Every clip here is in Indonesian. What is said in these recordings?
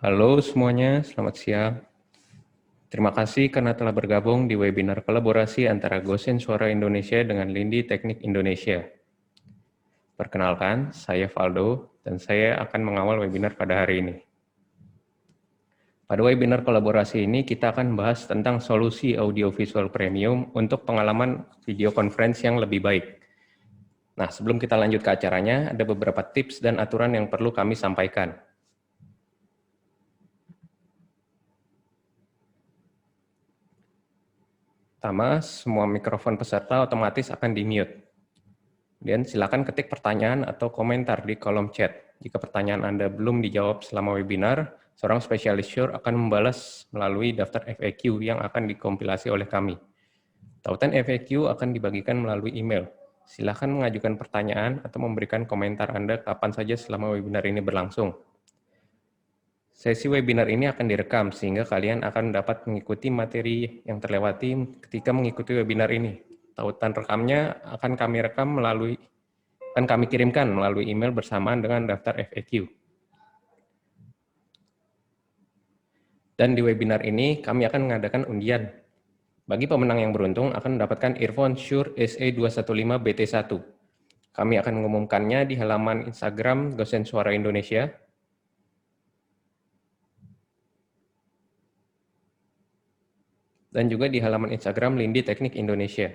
Halo semuanya, selamat siang. Terima kasih karena telah bergabung di webinar kolaborasi antara Gosen Suara Indonesia dengan Lindi Teknik Indonesia. Perkenalkan, saya Valdo, dan saya akan mengawal webinar pada hari ini. Pada webinar kolaborasi ini, kita akan membahas tentang solusi audiovisual premium untuk pengalaman video conference yang lebih baik. Nah, sebelum kita lanjut ke acaranya, ada beberapa tips dan aturan yang perlu kami sampaikan. Pertama, semua mikrofon peserta otomatis akan di-mute. Kemudian silakan ketik pertanyaan atau komentar di kolom chat. Jika pertanyaan Anda belum dijawab selama webinar, seorang spesialis Sure akan membalas melalui daftar FAQ yang akan dikompilasi oleh kami. Tautan FAQ akan dibagikan melalui email. Silakan mengajukan pertanyaan atau memberikan komentar Anda kapan saja selama webinar ini berlangsung. Sesi webinar ini akan direkam sehingga kalian akan dapat mengikuti materi yang terlewati ketika mengikuti webinar ini. Tautan rekamnya akan kami kirimkan melalui email bersamaan dengan daftar FAQ. Dan di webinar ini kami akan mengadakan undian. Bagi pemenang yang beruntung akan mendapatkan earphone Shure SE215BT1. Kami akan mengumumkannya di halaman Instagram Gosen Suara Indonesia. Dan juga di halaman Instagram Lindi Teknik Indonesia.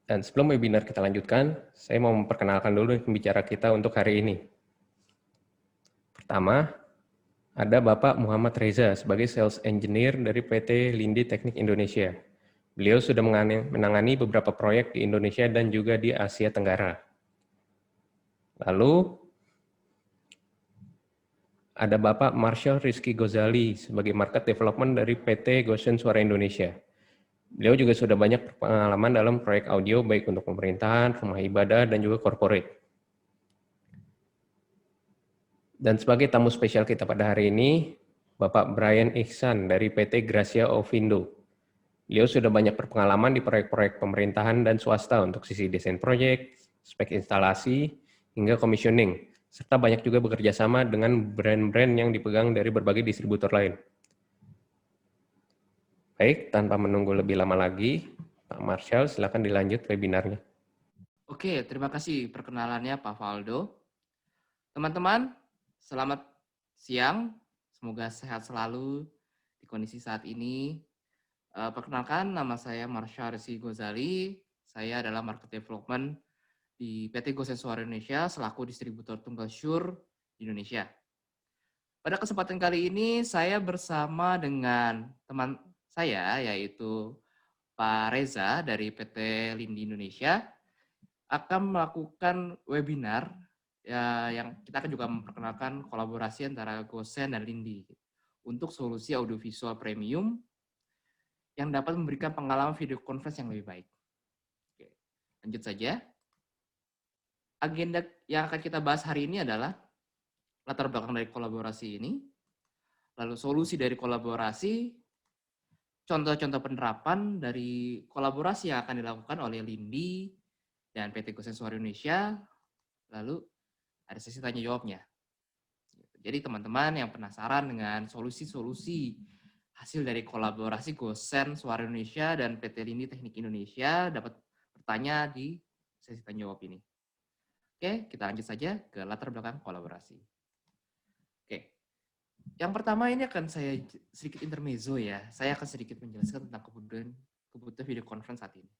Dan sebelum webinar kita lanjutkan, saya mau memperkenalkan dulu pembicara kita untuk hari ini. Pertama, ada Bapak Muhammad Reza sebagai Sales Engineer dari PT Lindi Teknik Indonesia. Beliau sudah menangani beberapa proyek di Indonesia dan juga di Asia Tenggara. Lalu, ada Bapak Marshall Rizky Gozali sebagai Market Development dari PT Gosen Suara Indonesia. Beliau juga sudah banyak pengalaman dalam proyek audio baik untuk pemerintahan, rumah ibadah, dan juga corporate. Dan sebagai tamu spesial kita pada hari ini, Bapak Brian Ihsan dari PT Gracia Ovindo. Beliau sudah banyak berpengalaman di proyek-proyek pemerintahan dan swasta untuk sisi desain proyek, spek instalasi, hingga commissioning, serta banyak juga bekerja sama dengan brand-brand yang dipegang dari berbagai distributor lain. Baik, tanpa menunggu lebih lama lagi, Pak Marshall, silakan dilanjut webinarnya. Oke, terima kasih perkenalannya Pak Valdo. Teman-teman, selamat siang. Semoga sehat selalu di kondisi saat ini. Perkenalkan, nama saya Marshall Rizky Gozali. Saya adalah Market Development di PT Gosen Suara Indonesia selaku distributor tunggal Shure di Indonesia. Pada kesempatan kali ini, saya bersama dengan teman saya, yaitu Pak Reza dari PT Lindi Indonesia, akan melakukan webinar ya, yang kita akan juga memperkenalkan kolaborasi antara Gosen dan Lindi untuk solusi audiovisual premium yang dapat memberikan pengalaman video conference yang lebih baik. Oke, lanjut saja. Agenda yang akan kita bahas hari ini adalah latar belakang dari kolaborasi ini, lalu solusi dari kolaborasi, contoh-contoh penerapan dari kolaborasi yang akan dilakukan oleh Lindi dan PT Gosen Suara Indonesia, lalu ada sesi tanya jawabnya. Jadi teman-teman yang penasaran dengan solusi-solusi hasil dari kolaborasi Gosen Suara Indonesia dan PT Lindi Teknik Indonesia dapat bertanya di sesi tanya jawab ini. Oke, kita lanjut saja ke latar belakang kolaborasi. Oke, yang pertama ini akan saya sedikit intermezzo ya. Saya akan sedikit menjelaskan tentang kebutuhan video conference saat ini.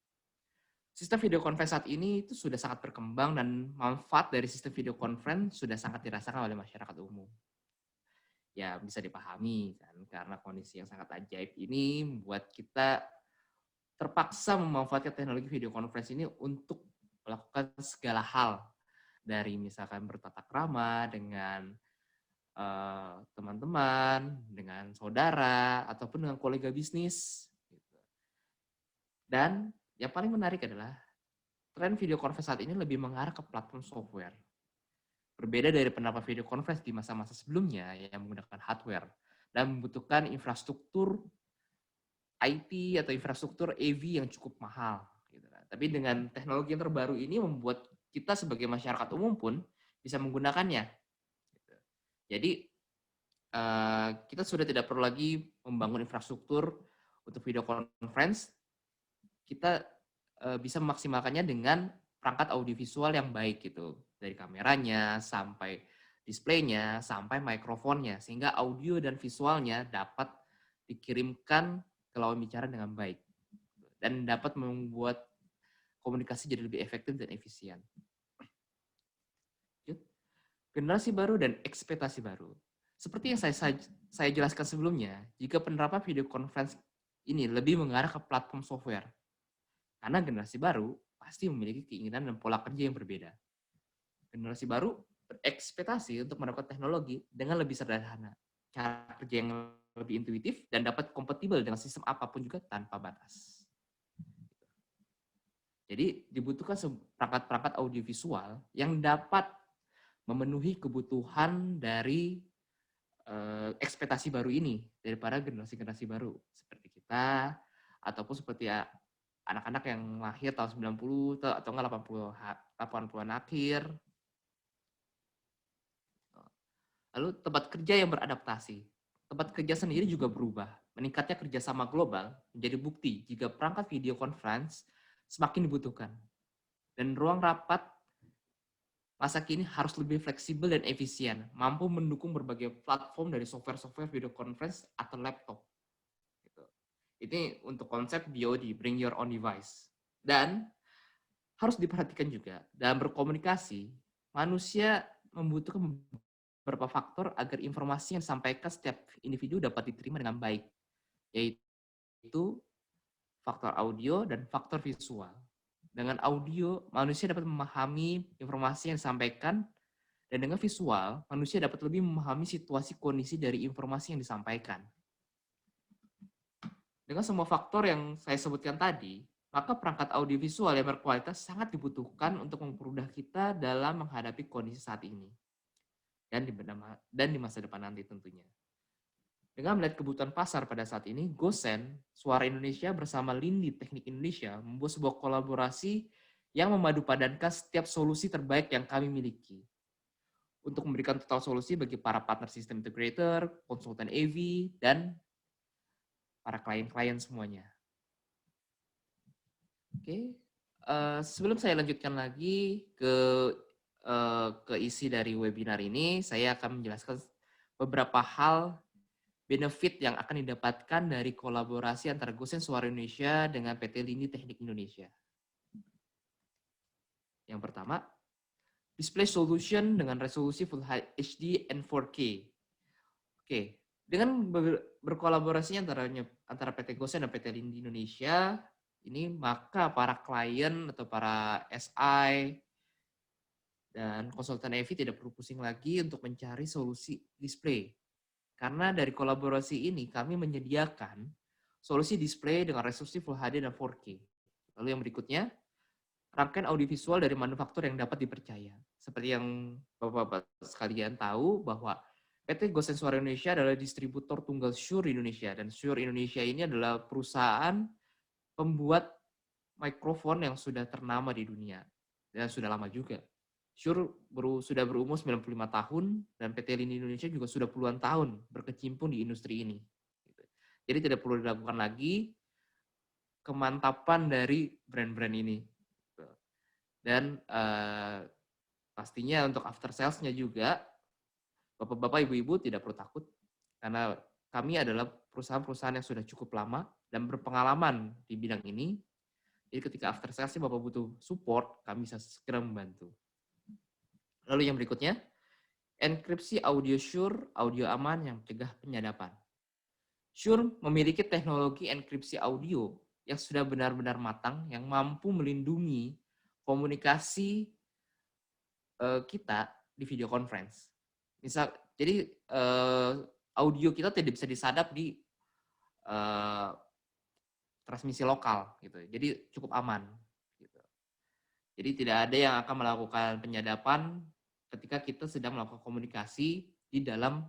Sistem video conference saat ini itu sudah sangat berkembang dan manfaat dari sistem video conference sudah sangat dirasakan oleh masyarakat umum. Ya bisa dipahami kan, karena kondisi yang sangat ajaib ini membuat kita terpaksa memanfaatkan teknologi video conference ini untuk melakukan segala hal, dari misalkan bertatap krama dengan teman-teman, dengan saudara, ataupun dengan kolega bisnis. Dan yang paling menarik adalah tren video conference saat ini lebih mengarah ke platform software. Berbeda dari penerapan video conference di masa-masa sebelumnya yang menggunakan hardware dan membutuhkan infrastruktur IT atau infrastruktur AV yang cukup mahal. Gitu kan. Tapi dengan teknologi yang terbaru ini membuat kita sebagai masyarakat umum pun bisa menggunakannya. Jadi kita sudah tidak perlu lagi membangun infrastruktur untuk video conference. Kita bisa memaksimalkannya dengan perangkat audiovisual yang baik gitu, dari kameranya sampai displaynya sampai mikrofonnya, sehingga audio dan visualnya dapat dikirimkan ke lawan bicara dengan baik dan dapat membuat komunikasi jadi lebih efektif dan efisien. Generasi baru dan ekspektasi baru. Seperti yang saya jelaskan sebelumnya, jika penerapan video conference ini lebih mengarah ke platform software, karena generasi baru pasti memiliki keinginan dan pola kerja yang berbeda. Generasi baru berekspektasi untuk mendapatkan teknologi dengan lebih sederhana, cara kerja yang lebih intuitif, dan dapat kompatibel dengan sistem apapun juga tanpa batas. Jadi dibutuhkan perangkat-perangkat audiovisual yang dapat memenuhi kebutuhan dari ekspektasi baru ini dari para generasi-generasi baru seperti kita ataupun seperti anak-anak yang lahir tahun 90 atau enggak 80-an akhir. Lalu tempat kerja yang beradaptasi. Tempat kerja sendiri juga berubah. Meningkatnya kerjasama global menjadi bukti jika perangkat video conference semakin dibutuhkan. Dan ruang rapat masa kini harus lebih fleksibel dan efisien, mampu mendukung berbagai platform dari software-software video conference atau laptop. Ini untuk konsep BOD, Bring Your Own Device. Dan harus diperhatikan juga, dalam berkomunikasi, manusia membutuhkan beberapa faktor agar informasi yang disampaikan setiap individu dapat diterima dengan baik, yaitu faktor audio dan faktor visual. Dengan audio, manusia dapat memahami informasi yang disampaikan, dan dengan visual, manusia dapat lebih memahami situasi kondisi dari informasi yang disampaikan. Dengan semua faktor yang saya sebutkan tadi, maka perangkat audiovisual yang berkualitas sangat dibutuhkan untuk mempermudah kita dalam menghadapi kondisi saat ini. Dan di masa depan nanti tentunya. Dengan melihat kebutuhan pasar pada saat ini, Gosen, Suara Indonesia bersama Lindi Teknik Indonesia membuat sebuah kolaborasi yang memadupadankan setiap solusi terbaik yang kami miliki. Untuk memberikan total solusi bagi para partner system integrator, konsultan AV, dan para klien-klien semuanya. Oke, sebelum saya lanjutkan lagi ke isi dari webinar ini, saya akan menjelaskan beberapa hal benefit yang akan didapatkan dari kolaborasi antara Gosen Suara Indonesia dengan PT Lindi Teknik Indonesia. Yang pertama, display solution dengan resolusi Full HD and 4K. Oke, dengan berkolaborasinya antara PT Gosen dan PT Lindi Indonesia, ini maka para klien atau para SI dan konsultan AV tidak perlu pusing lagi untuk mencari solusi display. Karena dari kolaborasi ini kami menyediakan solusi display dengan resolusi Full HD dan 4K. Lalu yang berikutnya, rangkaian audiovisual dari manufaktur yang dapat dipercaya. Seperti yang Bapak-Bapak sekalian tahu bahwa PT Gosen Suara Indonesia adalah distributor tunggal Shure Indonesia. Dan Shure Indonesia ini adalah perusahaan pembuat mikrofon yang sudah ternama di dunia. Dan sudah lama juga. Shure sudah berumur 95 tahun dan PT Lindi Indonesia juga sudah puluhan tahun berkecimpung di industri ini. Jadi tidak perlu dilakukan lagi kemantapan dari brand-brand ini. Dan pastinya untuk after sales-nya juga, Bapak-bapak, Ibu-ibu tidak perlu takut karena kami adalah perusahaan-perusahaan yang sudah cukup lama dan berpengalaman di bidang ini. Jadi ketika after sales-nya Bapak butuh support, kami bisa segera membantu. Lalu yang berikutnya, enkripsi audio Shure, audio aman yang mencegah penyadapan. Shure memiliki teknologi enkripsi audio yang sudah benar-benar matang, yang mampu melindungi komunikasi kita di video conference. Jadi audio kita tidak bisa disadap di transmisi lokal, gitu. Jadi cukup aman. Gitu. Jadi tidak ada yang akan melakukan penyadapan ketika kita sedang melakukan komunikasi di dalam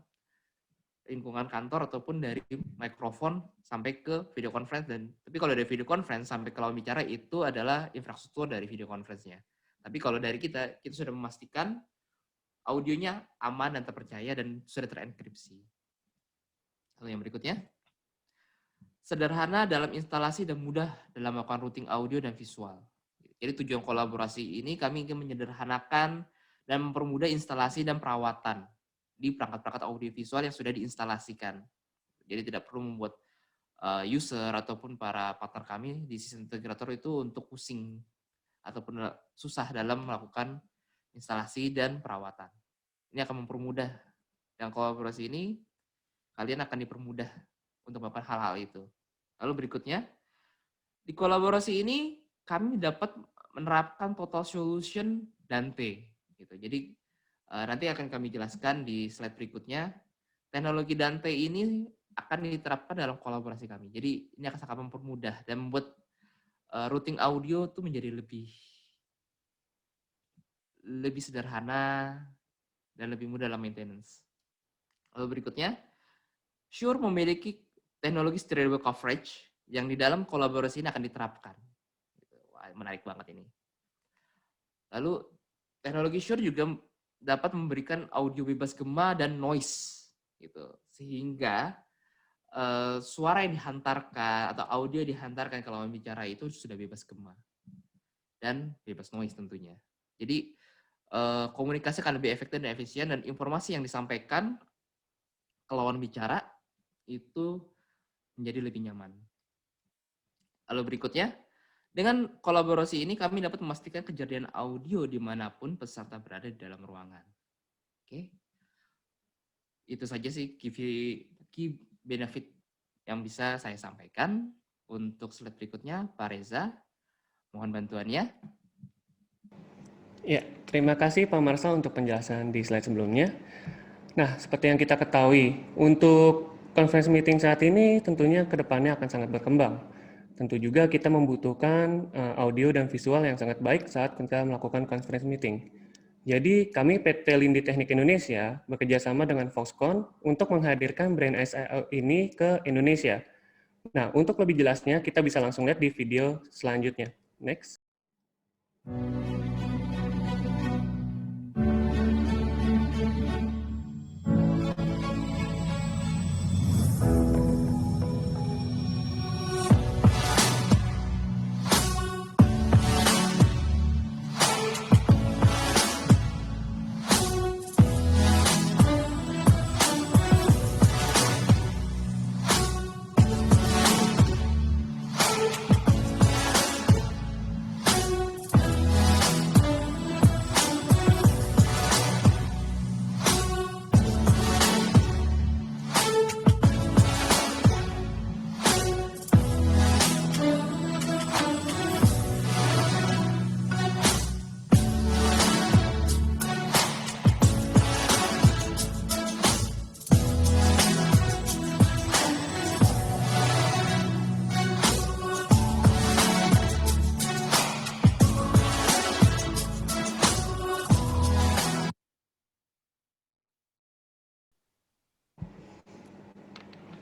lingkungan kantor ataupun dari mikrofon sampai ke video conference. Tapi kalau dari video conference sampai ke lawan bicara itu adalah infrastruktur dari video conference-nya. Tapi kalau dari kita sudah memastikan audionya aman dan terpercaya dan sudah terenkripsi. Lalu yang berikutnya, sederhana dalam instalasi dan mudah dalam melakukan routing audio dan visual. Jadi tujuan kolaborasi ini kami ingin menyederhanakan dan mempermudah instalasi dan perawatan di perangkat-perangkat audiovisual yang sudah diinstalasikan. Jadi tidak perlu membuat user ataupun para partner kami di sistem integrator itu untuk pusing ataupun susah dalam melakukan instalasi dan perawatan. Ini akan mempermudah, dan kolaborasi ini kalian akan dipermudah untuk melakukan hal-hal itu. Lalu berikutnya, di kolaborasi ini kami dapat menerapkan total solution Dante. Gitu. Jadi nanti akan kami jelaskan di slide berikutnya. Teknologi Dante ini akan diterapkan dalam kolaborasi kami. Jadi ini akan sangat mempermudah dan membuat routing audio itu menjadi lebih sederhana dan lebih mudah dalam maintenance. Lalu berikutnya, Shure memiliki teknologi stereo coverage yang di dalam kolaborasi ini akan diterapkan. Wah, menarik banget ini. Lalu teknologi Shure juga dapat memberikan audio bebas gema dan noise, gitu, sehingga suara yang dihantarkan atau audio yang dihantarkan kalau bicara itu sudah bebas gema dan bebas noise tentunya. Jadi komunikasi akan lebih efektif dan efisien, dan informasi yang disampaikan ke lawan bicara itu menjadi lebih nyaman. Lalu berikutnya, dengan kolaborasi ini kami dapat memastikan kejadian audio dimanapun peserta berada di dalam ruangan. Oke, itu saja sih key benefit yang bisa saya sampaikan. Untuk slide berikutnya, Pak Reza, mohon bantuannya. Ya, terima kasih Pak Marsal untuk penjelasan di slide sebelumnya. Nah, seperti yang kita ketahui, untuk conference meeting saat ini tentunya ke depannya akan sangat berkembang. Tentu juga kita membutuhkan audio dan visual yang sangat baik saat kita melakukan conference meeting. Jadi kami PT Lindi Teknik Indonesia bekerjasama dengan Foxconn untuk menghadirkan brand SIO ini ke Indonesia. Nah, untuk lebih jelasnya kita bisa langsung lihat di video selanjutnya. Next.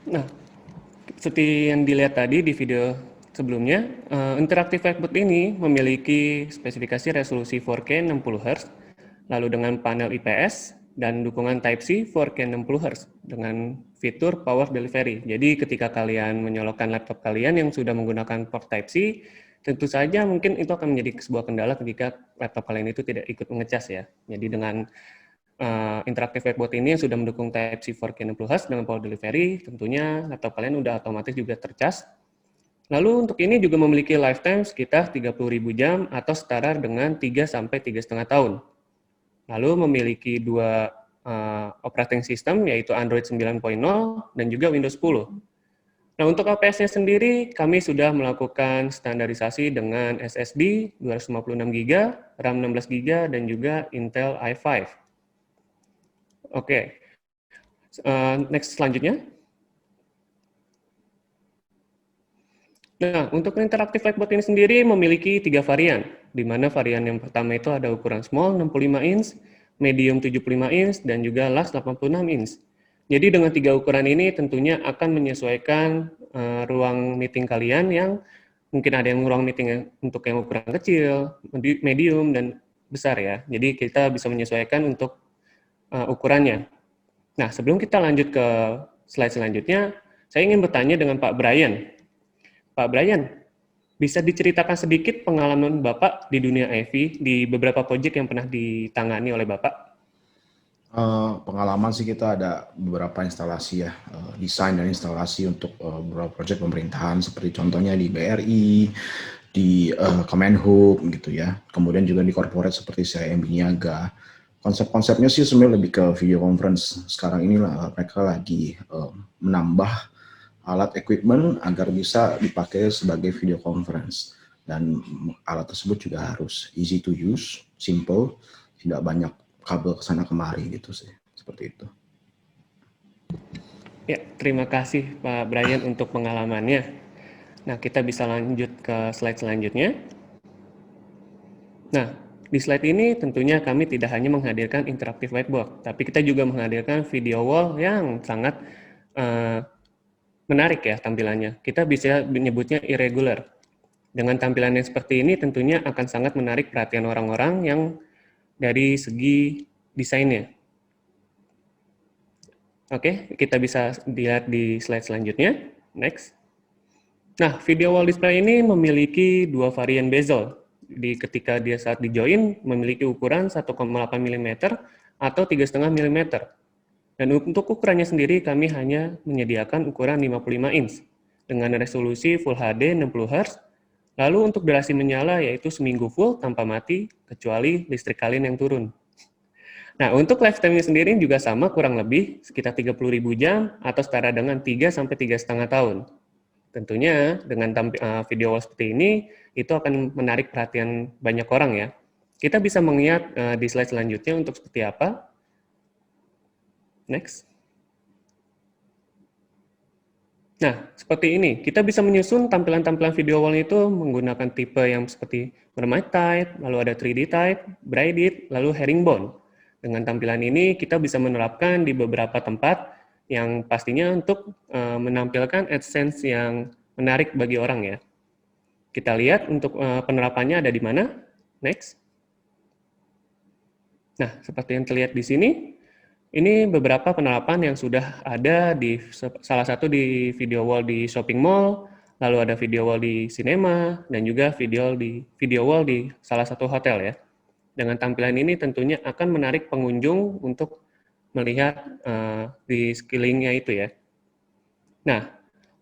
Nah, seperti yang dilihat tadi di video sebelumnya, Interactive Whiteboard ini memiliki spesifikasi resolusi 4K 60Hz, lalu dengan panel IPS, dan dukungan Type-C 4K 60Hz dengan fitur Power Delivery. Jadi ketika kalian menyolokkan laptop kalian yang sudah menggunakan port Type-C, tentu saja mungkin itu akan menjadi sebuah kendala ketika laptop kalian itu tidak ikut mengecas ya. Jadi dengan Interactive Whiteboard ini yang sudah mendukung Type-C 4K 60Hz dengan Power Delivery, tentunya laptop kalian udah otomatis juga tercas. Lalu untuk ini juga memiliki lifetime sekitar 30.000 jam atau setara dengan 3 sampai 3,5 tahun. Lalu memiliki dua operating system yaitu Android 9.0 dan juga Windows 10. Nah, untuk OPS-nya sendiri kami sudah melakukan standarisasi dengan SSD 256GB, RAM 16GB dan juga Intel i5. Oke, next selanjutnya. Nah, untuk Interactive Whiteboard ini sendiri memiliki 3 varian, di mana varian yang pertama itu ada ukuran small 65 inch, medium 75 inch, dan juga large 86 inch. Jadi dengan 3 ukuran ini tentunya akan menyesuaikan ruang meeting kalian yang mungkin ada yang ruang meeting untuk yang ukuran kecil, medium, dan besar ya. Jadi kita bisa menyesuaikan untuk ukurannya. Nah, sebelum kita lanjut ke slide selanjutnya, saya ingin bertanya dengan Pak Brian. Pak Brian, bisa diceritakan sedikit pengalaman Bapak di dunia AV di beberapa proyek yang pernah ditangani oleh Bapak? Pengalaman sih kita ada beberapa instalasi ya, desain dan instalasi untuk beberapa proyek pemerintahan seperti contohnya di BRI, di Kemenhub gitu ya, kemudian juga di corporate seperti CIMB Niaga. Konsep-konsepnya sih sebenarnya lebih ke video conference. Sekarang inilah mereka lagi menambah alat equipment agar bisa dipakai sebagai video conference, dan alat tersebut juga harus easy to use, simple, tidak banyak kabel kesana kemari gitu sih, seperti itu. Ya, terima kasih Pak Brian untuk pengalamannya. Nah, kita bisa lanjut ke slide selanjutnya. Nah, di slide ini tentunya kami tidak hanya menghadirkan interactive whiteboard, tapi kita juga menghadirkan video wall yang sangat menarik ya tampilannya. Kita bisa menyebutnya irregular. Dengan tampilan yang seperti ini tentunya akan sangat menarik perhatian orang-orang yang dari segi desainnya. Oke, kita bisa lihat di slide selanjutnya. Next. Nah, video wall display ini memiliki dua varian bezel. Ketika dia saat di-join, memiliki ukuran 1,8 mm atau 3,5 mm. Dan untuk ukurannya sendiri, kami hanya menyediakan ukuran 55 inch dengan resolusi Full HD 60 Hz. Lalu untuk durasi menyala yaitu seminggu full tanpa mati, kecuali listrik kalian yang turun. Nah, untuk lifetime-nya sendiri juga sama, kurang lebih sekitar 30.000 jam atau setara dengan 3-3,5 tahun. Tentunya dengan video wall seperti ini, itu akan menarik perhatian banyak orang ya. Kita bisa melihat di slide selanjutnya untuk seperti apa. Next. Nah, seperti ini. Kita bisa menyusun tampilan-tampilan video wall itu menggunakan tipe yang seperti Mermaid type, lalu ada 3D type, Braided, lalu Herringbone. Dengan tampilan ini, kita bisa menerapkan di beberapa tempat yang pastinya untuk menampilkan AdSense yang menarik bagi orang ya. Kita lihat untuk penerapannya ada di mana. Next. Nah, seperti yang terlihat di sini, ini beberapa penerapan yang sudah ada di salah satu di video wall di shopping mall, lalu ada video wall di sinema, dan juga video wall di salah satu hotel ya. Dengan tampilan ini tentunya akan menarik pengunjung untuk melihat di sekelilingnya itu ya. Nah,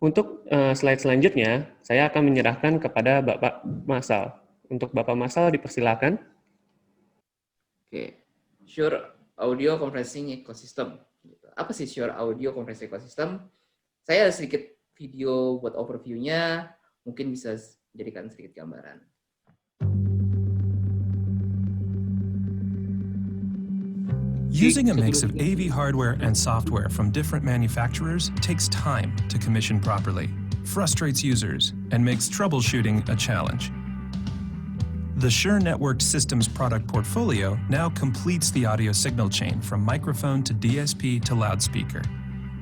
untuk slide selanjutnya, saya akan menyerahkan kepada Bapak Masal. Untuk Bapak Masal dipersilakan. Oke, Shure Audio Conferencing Ecosystem. Apa sih Shure Audio Conferencing Ecosystem? Saya ada sedikit video buat overview-nya, mungkin bisa jadikan sedikit gambaran. Using a mix of AV hardware and software from different manufacturers takes time to commission properly, frustrates users, and makes troubleshooting a challenge. The Shure Networked Systems product portfolio now completes the audio signal chain from microphone to DSP to loudspeaker,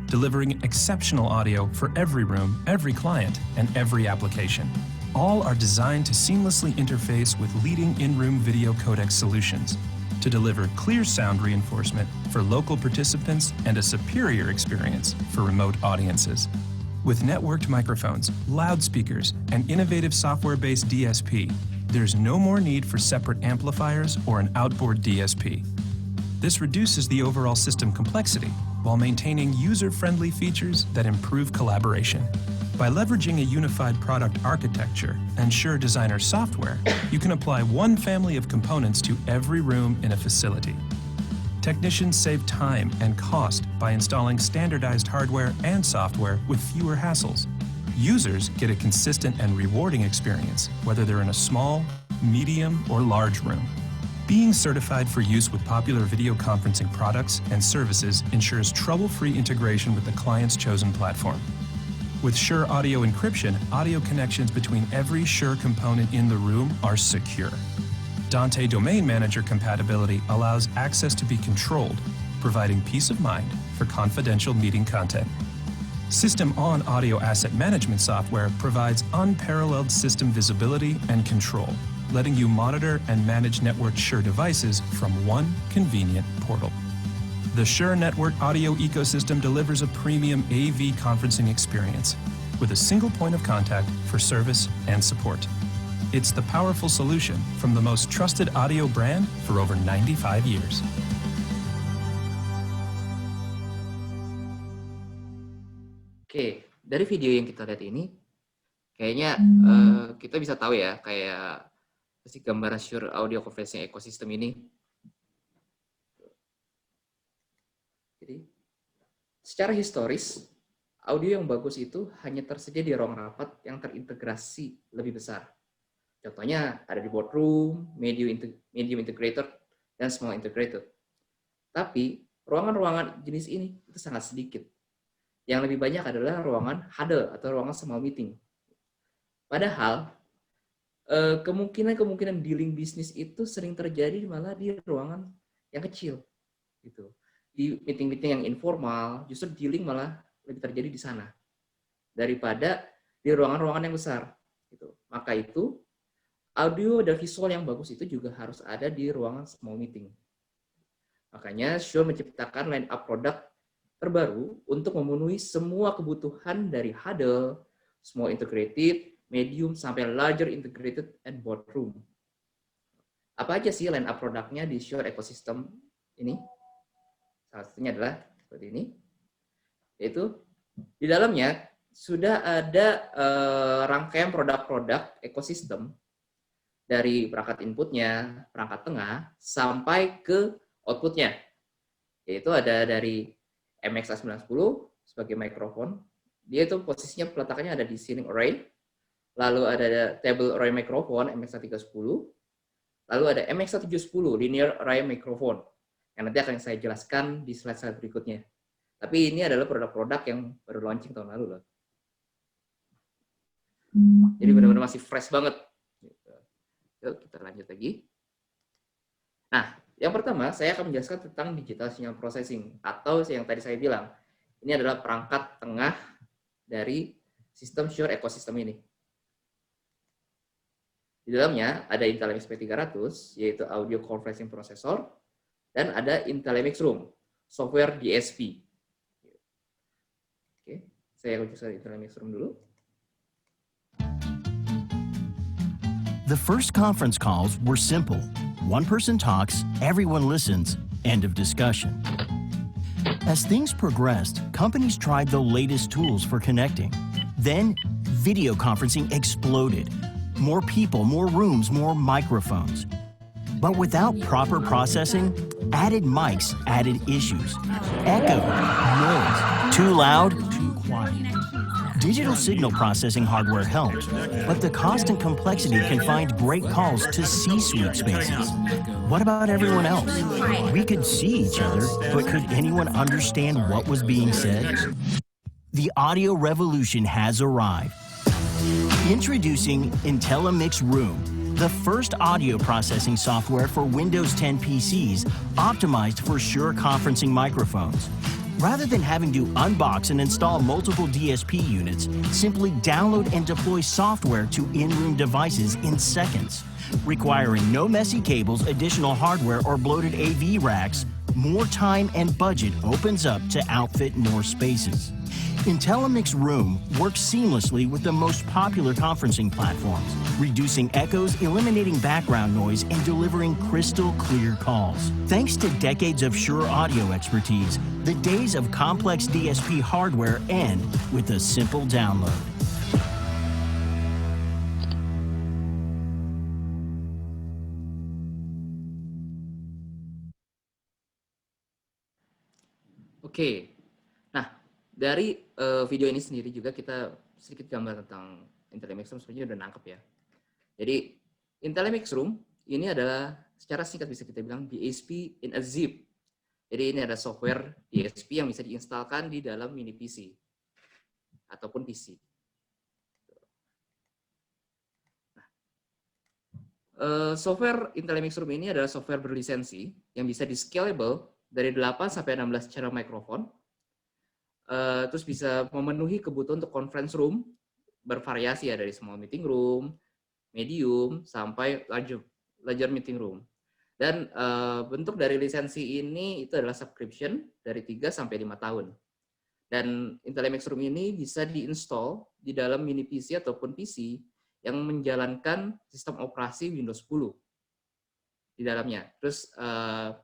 delivering exceptional audio for every room, every client, and every application. All are designed to seamlessly interface with leading in-room video codec solutions to deliver clear sound reinforcement for local participants and a superior experience for remote audiences. With networked microphones, loudspeakers, and innovative software-based DSP, there's no more need for separate amplifiers or an outboard DSP. This reduces the overall system complexity while maintaining user-friendly features that improve collaboration. By leveraging a unified product architecture and Shure Designer software, you can apply one family of components to every room in a facility. Technicians save time and cost by installing standardized hardware and software with fewer hassles. Users get a consistent and rewarding experience, whether they're in a small, medium, or large room. Being certified for use with popular video conferencing products and services ensures trouble-free integration with the client's chosen platform. With Shure Audio Encryption, audio connections between every Shure component in the room are secure. Dante Domain Manager compatibility allows access to be controlled, providing peace of mind for confidential meeting content. System On Audio Asset Management software provides unparalleled system visibility and control, letting you monitor and manage network Shure devices from one convenient portal. The Shure Network audio ecosystem delivers a premium AV conferencing experience with a single point of contact for service and support. It's the powerful solution from the most trusted audio brand for over 95 years. Oke, dari video yang kita lihat ini, kayaknya kita bisa tahu ya, kayak si gambaran Shure Audio Conferencing Ecosystem ini. Jadi, secara historis, audio yang bagus itu hanya tersedia di ruang rapat yang terintegrasi lebih besar. Contohnya ada di boardroom, medium integrated, dan small integrated. Tapi, ruangan-ruangan jenis ini itu sangat sedikit. Yang lebih banyak adalah ruangan huddle atau ruangan small meeting. Padahal kemungkinan dealing bisnis itu sering terjadi malah di ruangan yang kecil, gitu. Di meeting-meeting yang informal, justru dealing malah lebih terjadi di sana daripada di ruangan-ruangan yang besar. Gitu. Maka itu audio dan visual yang bagus itu juga harus ada di ruangan small meeting. Makanya Shure menciptakan line up produk terbaru untuk memenuhi semua kebutuhan dari huddle, small integrated, medium, sampai larger integrated, and boardroom. Apa aja sih line up produknya di Shure ecosystem ini? Salah satunya adalah seperti ini, yaitu di dalamnya sudah ada rangkaian produk-produk ekosistem dari perangkat inputnya, perangkat tengah, sampai ke outputnya. Yaitu ada dari MX-A910 sebagai mikrofon. Dia itu posisinya peletakannya ada di ceiling array. Lalu ada table array mikrofon MX-A310. Lalu ada MX-A710 linear array mikrofon. Yang nanti akan saya jelaskan di slide-slide berikutnya. Tapi ini adalah produk-produk yang baru launching tahun lalu loh. Jadi benar-benar masih fresh banget. Yuk kita lanjut lagi. Nah, yang pertama, saya akan menjelaskan tentang digital signal processing, atau yang tadi saya bilang, ini adalah perangkat tengah dari sistem Shure ecosystem ini. Di dalamnya ada IntelliMix P300, yaitu audio conferencing processor, dan ada IntelliMix Room, software DSP. Oke, saya akan jelaskan IntelliMix Room dulu. The first conference calls were simple. One person talks, everyone listens, end of discussion. As things progressed, companies tried the latest tools for connecting. Then, video conferencing exploded. More people, more rooms, more microphones. But without proper processing, added mics added issues. Echo, noise, too loud, too quiet. Digital signal processing hardware helped, but the cost and complexity confined great calls to C-suite spaces. What about everyone else? We could see each other, but could anyone understand what was being said? The audio revolution has arrived. Introducing IntelliMix Room, the first audio processing software for Windows 10 PCs optimized for Shure conferencing microphones. Rather than having to unbox and install multiple DSP units, simply download and deploy software to in-room devices in seconds. Requiring no messy cables, additional hardware, or bloated AV racks, more time and budget opens up to outfit more spaces. IntelliMix Room works seamlessly with the most popular conferencing platforms, reducing echoes, eliminating background noise, and delivering crystal clear calls. Thanks to decades of Shure audio expertise, the days of complex DSP hardware end with a simple download. Oke, nah dari video ini sendiri juga kita sedikit gambar tentang IntelliMix Room, sebenarnya udah nangkep ya. Jadi IntelliMix Room ini adalah secara singkat bisa kita bilang DSP in a zip. Jadi ini ada software DSP yang bisa diinstalkan di dalam mini PC ataupun PC. Nah, software IntelliMix Room ini adalah software berlisensi yang bisa di-scalable dari 8 sampai 16 channel mikrofon. Terus bisa memenuhi kebutuhan untuk conference room bervariasi ya, dari small meeting room, medium, sampai larger meeting room. Dan bentuk dari lisensi ini itu adalah subscription dari 3 sampai 5 tahun. Dan Intel MX Room ini bisa diinstal di dalam mini PC ataupun PC yang menjalankan sistem operasi Windows 10 di dalamnya. Terus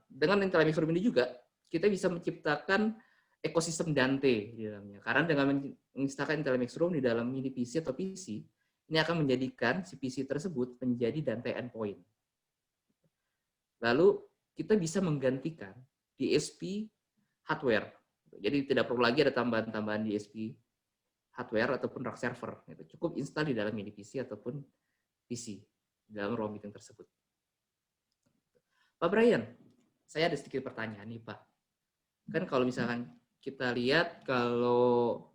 dengan Intel MX Room ini juga kita bisa menciptakan ekosistem Dante di dalamnya. Karena dengan menginstalkan Intel MX Room di dalam mini PC atau PC, ini akan menjadikan si PC tersebut menjadi Dante endpoint. Lalu kita bisa menggantikan DSP hardware. Jadi tidak perlu lagi ada tambahan-tambahan DSP hardware ataupun rack server. Cukup install di dalam mini PC ataupun PC di dalam ruang meeting tersebut. Pak Brian, saya ada sedikit pertanyaan nih Pak. Kan kalau misalkan kita lihat kalau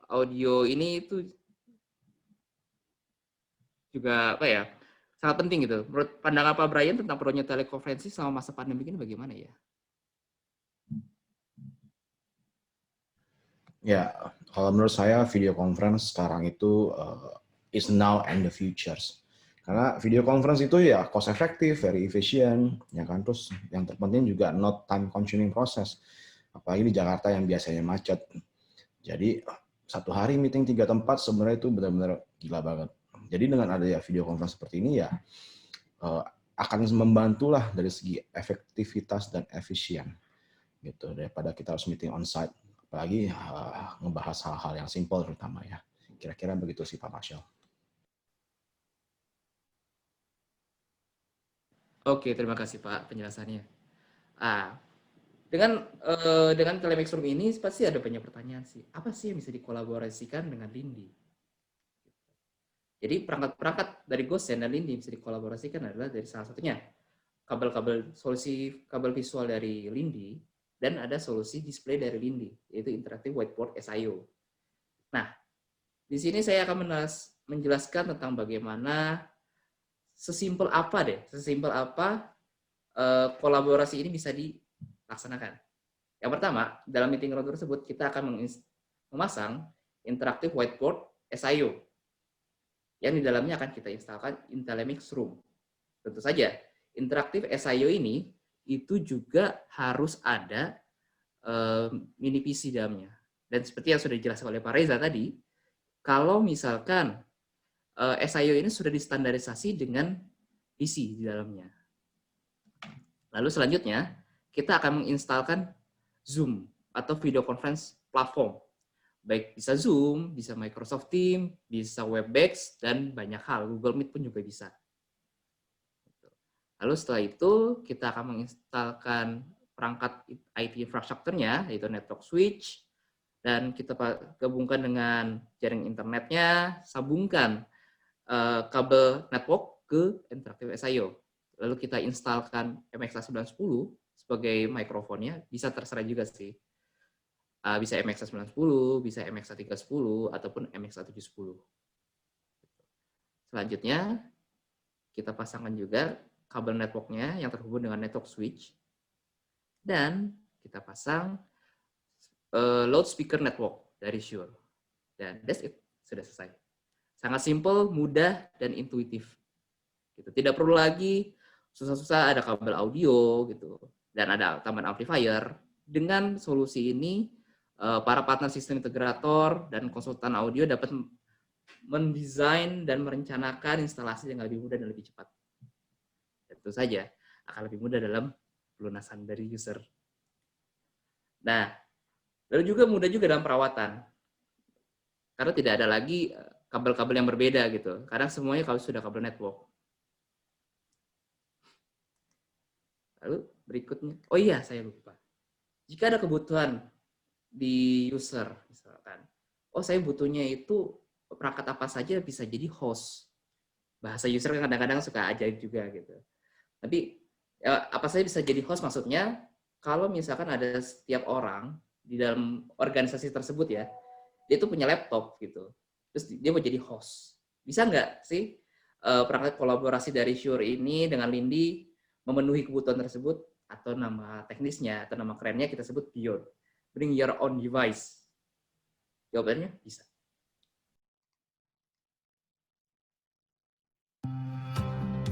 audio ini itu juga apa ya, sangat penting gitu. Menurut pandangan Pak Brian tentang perlunya telekonferensi selama masa pandemi ini bagaimana ya? Ya, kalau menurut saya video conference sekarang itu is now and the futures. Karena video conference itu ya cost effective, very efficient, ya kan. Terus yang terpenting juga not time consuming process. Apalagi di Jakarta yang biasanya macet. Jadi satu hari meeting 3 tempat sebenarnya itu benar-benar gila banget. Jadi dengan adanya video conference seperti ini ya akan membantulah dari segi efektivitas dan efisien gitu daripada kita harus meeting on site. Apalagi ngebahas hal-hal yang simple terutama ya. Kira-kira begitu sih Pak Marshall. Oke, terima kasih Pak penjelasannya. Dengan Telemix Room ini pasti ada banyak pertanyaan sih. Apa sih yang bisa dikolaborasikan dengan Lindi? Jadi perangkat-perangkat dari Gosen dan Lindi bisa dikolaborasikan adalah dari salah satunya solusi kabel visual dari Lindi, dan ada solusi display dari Lindi, yaitu Interactive Whiteboard SIO. Nah, di sini saya akan menjelaskan tentang bagaimana sesimpel apa kolaborasi ini bisa dilaksanakan. Yang pertama, dalam meeting room tersebut kita akan memasang Interactive Whiteboard SIO, yang di dalamnya akan kita instalkan Intel MX Room. Tentu saja, Interactive SIO ini itu juga harus ada mini PC dalamnya. Dan seperti yang sudah dijelaskan oleh Pak Reza tadi, kalau misalkan SIO ini sudah distandarisasi dengan PC di dalamnya. Lalu selanjutnya, kita akan menginstalkan Zoom atau video conference platform. Baik bisa Zoom, bisa Microsoft Teams, bisa Webex, dan banyak hal. Google Meet pun juga bisa. Lalu setelah itu kita akan menginstalkan perangkat IT infrastrukturnya, yaitu network switch, dan kita gabungkan dengan jaring internetnya, sambungkan kabel network ke Interactive SIO. Lalu kita instalkan MXA910 sebagai mikrofonnya, bisa terserah juga sih. Bisa MXA910, bisa MXA310, ataupun MXA710. Selanjutnya, kita pasangkan juga kabel networknya yang terhubung dengan network switch, dan kita pasang loudspeaker network dari Shure. Dan that's it, sudah selesai. Sangat simple, mudah, dan intuitif. Gitu. Tidak perlu lagi susah-susah ada kabel audio gitu, dan ada tambahan amplifier. Dengan solusi ini, para partner sistem integrator dan konsultan audio dapat mendesain dan merencanakan instalasi yang lebih mudah dan lebih cepat. Tentu saja akan lebih mudah dalam pelunasan dari user. Nah, lalu juga mudah juga dalam perawatan. Karena tidak ada lagi kabel-kabel yang berbeda gitu. Karena semuanya kalau sudah kabel network. Lalu berikutnya, oh iya saya lupa. Jika ada kebutuhan di user, misalkan, oh saya butuhnya itu perangkat apa saja bisa jadi host. Bahasa user kadang-kadang suka ajaib juga gitu. Tapi apa saja bisa jadi host maksudnya, kalau misalkan ada setiap orang di dalam organisasi tersebut ya, dia tuh punya laptop gitu, terus dia mau jadi host. Bisa nggak sih perangkat kolaborasi dari Shure ini dengan Lindi memenuhi kebutuhan tersebut, atau nama teknisnya atau nama kerennya kita sebut Beyond, bring your own device? Jawabannya bisa.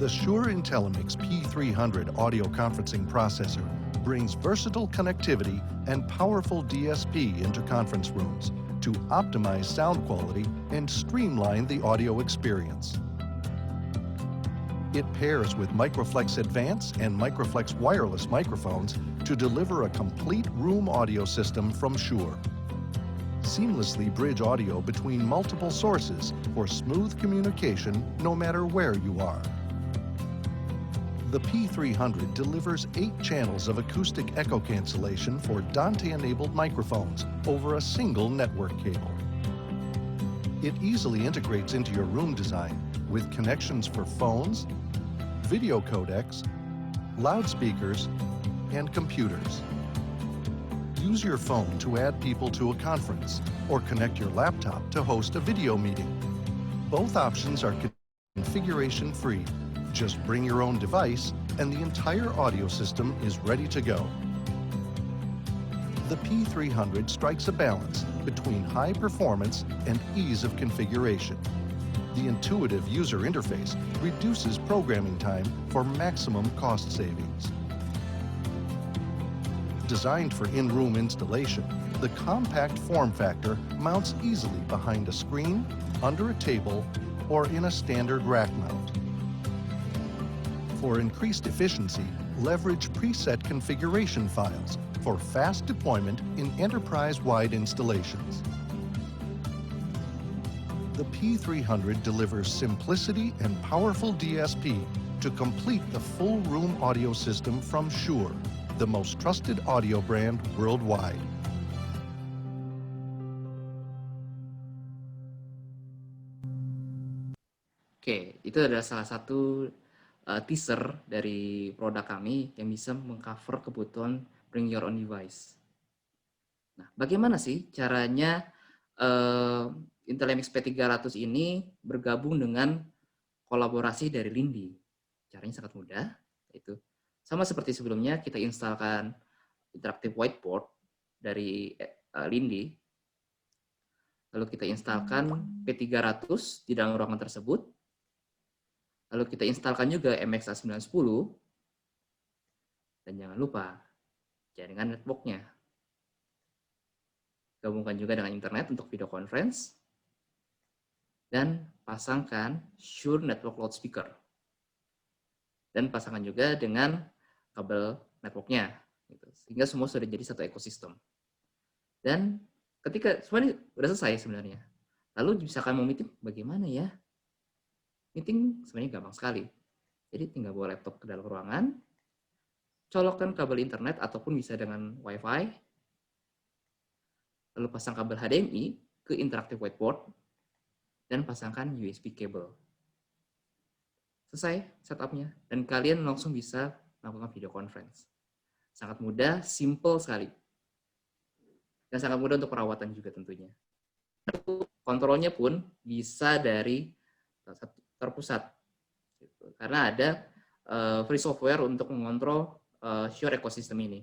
The Shure Intellimix P300 audio conferencing processor brings versatile connectivity and powerful DSP into conference rooms to optimize sound quality and streamline the audio experience. It pairs with Microflex Advance and Microflex wireless microphones to deliver a complete room audio system from Shure. Seamlessly bridge audio between multiple sources for smooth communication no matter where you are. The P300 delivers 8 channels of acoustic echo cancellation for Dante-enabled microphones over a single network cable. It easily integrates into your room design with connections for phones, video codecs, loudspeakers, and computers. Use your phone to add people to a conference or connect your laptop to host a video meeting. Both options are configuration-free. Just bring your own device and the entire audio system is ready to go. The P300 strikes a balance between high performance and ease of configuration. The intuitive user interface reduces programming time for maximum cost savings. Designed for in-room installation, the compact form factor mounts easily behind a screen, under a table, or in a standard rack mount. For increased efficiency, leverage preset configuration files for fast deployment in enterprise-wide installations. The P300 delivers simplicity and powerful DSP to complete the full room audio system from Shure, the most trusted audio brand worldwide. Oke, itu adalah salah satu teaser dari produk kami yang bisa mengcover kebutuhan bring your own device. Nah, bagaimana sih caranya Intellimix P300 ini bergabung dengan kolaborasi dari Lindy? Caranya sangat mudah, yaitu sama seperti sebelumnya kita instalkan interactive whiteboard dari Lindy. Lalu kita instalkan P300 di dalam ruangan tersebut. Lalu kita instalkan juga MXA910. Dan jangan lupa jaringan network-nya. Gabungkan juga dengan internet untuk video conference. Dan pasangkan Shure Network Loudspeaker. Dan pasangkan juga dengan kabel network-nya. Sehingga semua sudah jadi satu ekosistem. Dan ketika semuanya sudah selesai sebenarnya. Lalu misalkan mau meeting, bagaimana ya? Meeting sebenarnya gampang sekali. Jadi tinggal bawa laptop ke dalam ruangan, colokkan kabel internet ataupun bisa dengan WiFi, lalu pasang kabel HDMI ke interactive whiteboard, dan pasangkan USB cable. Selesai setupnya, dan kalian langsung bisa melakukan video conference. Sangat mudah, simple sekali. Dan sangat mudah untuk perawatan juga tentunya. Kontrolnya pun bisa dari terpusat, karena ada free software untuk mengontrol Shure ekosistem ini.